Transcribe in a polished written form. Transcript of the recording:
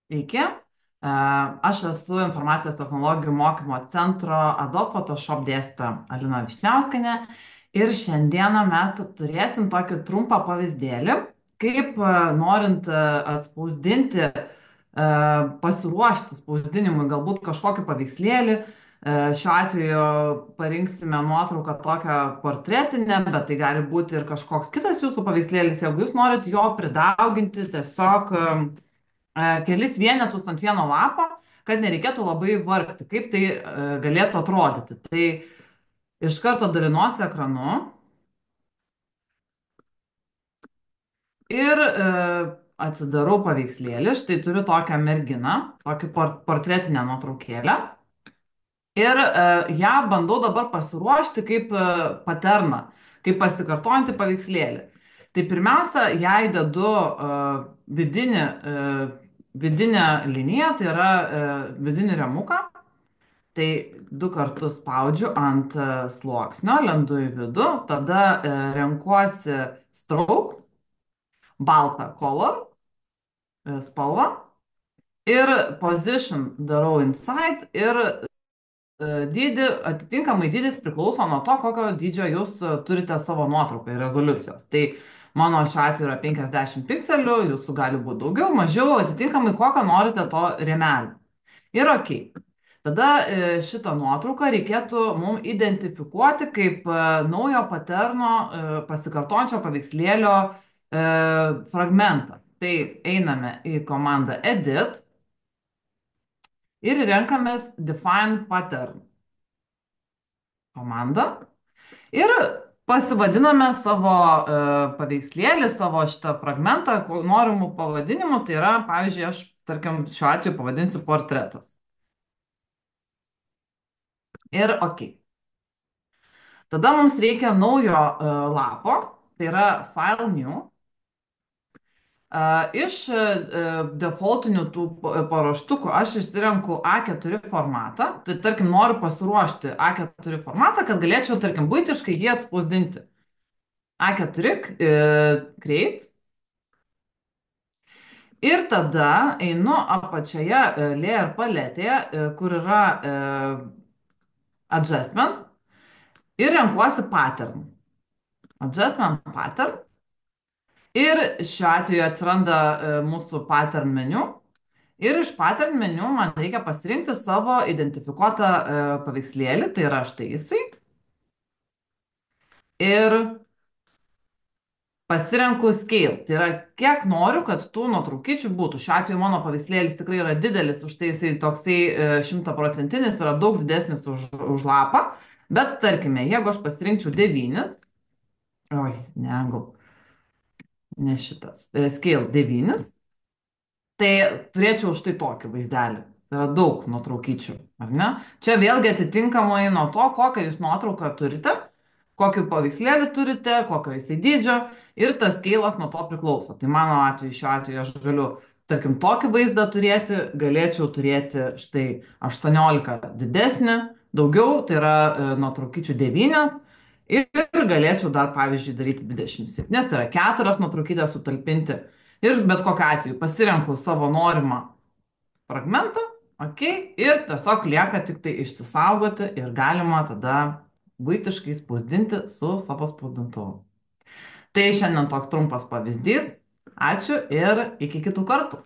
Sveiki, aš esu informacijos technologijų mokymo centro Adobe Photoshop dėstytoja Alina Višniauskanė ir šiandieną mes turėsim tokį trumpą pavyzdėlį, kaip norint atspausdinti, pasiruošti spausdinimui galbūt kažkokį paveikslėlį. Šiuo atveju parinksime nuotrauką tokią portretinę, bet tai gali būti ir kažkoks kitas jūsų paveikslėlis, jeigu jūs norit jo pridauginti tiesiog kelis vienetus ant vieno lapo, kad nereikėtų labai vargti, kaip tai galėtų atrodyti. Tai iš karto dalinuosi ekranu ir atsidarau paveikslėlį. Štai turiu tokią merginą, tokį portretinę nuotraukėlę. Ir ją bandau dabar pasiruošti kaip paterną, kaip pasikartojantį paveikslėlį. Tai pirmiausia, jai dedu vidinę liniją, tai yra vidinį remuką. Tai du kartus spaudžiu ant sluoksnio, lendu į vidų, tada renkuosi stroke, baltą color, spalvą ir position darau inside ir dydį, atitinkamai dydis priklauso nuo to, kokio dydžio jūs turite savo nuotraukai rezoliucijos. Tai mano šiuo atveju yra 50 pikselių, jūsų gali būti daugiau, mažiau, atitinkamai kokio norite to rėmelio. Ir ok. Tada šitą nuotrauką reikėtų mums identifikuoti kaip naujo paterno pasikartojančio paveikslėlio fragmentą. Tai einame į komandą Edit ir renkamės Define Pattern komandą ir pasivadiname savo paveikslėlį, savo šitą fragmentą norimų pavadinimų. Tai yra, pavyzdžiui, aš, tarkim, šiuo atveju pavadinsiu portretas. Ir ok. Tada mums reikia naujo lapo, tai yra File New. Iš defaultinių tų paruoštukų aš išsirenku A4 formatą. Tai tarkim noriu pasiruošti A4 formatą, kad galėčiau, tarkim, buitiškai jį atspausdinti. A4 Create. Ir tada einu apačioje Layer paletėje, kur yra Adjustment ir renkuosi Pattern. Adjustment Pattern. Ir šiuo atveju atsiranda mūsų pattern meniu. Ir iš pattern meniu man reikia pasirinkti savo identifikuotą paveikslėlį, tai yra štai jisai. Ir pasirenku scale, tai yra kiek noriu, kad tų nuotraukyčių būtų. Šiuo atveju mano paveikslėlis tikrai yra didelis, už tai jisai toksai 100%, yra daug didesnis už lapą. Bet tarkime, jeigu aš pasirinkčiau 9, oi, ne šitas, scale 9, tai turėčiau štai tokį vaizdelį. Tai yra daug nuotraukyčių, ar ne? Čia vėlgi atitinkamai nuo to, kokią jūs nuotrauką turite, kokį paveikslėlį turite, kokio jisai dydžio ir tas skailas nuo to priklauso. Tai mano atveju, šiuo atveju aš galiu, tarkim, tokį vaizdą turėti, galėčiau turėti štai 18 didesnį, daugiau, tai yra nuotraukyčių 9. Ir galėčiau dar, pavyzdžiui, daryti 27, tai yra 4 nuotraukytės sutalpinti. Ir bet kokiu atveju pasirenku savo norimą fragmentą, ok, ir tiesiog lieka tik tai išsisaugoti ir galima tada buitiškai spausdinti su savo spausdintuvu. Tai šiandien toks trumpas pavyzdys. Ačiū ir iki kitų kartų.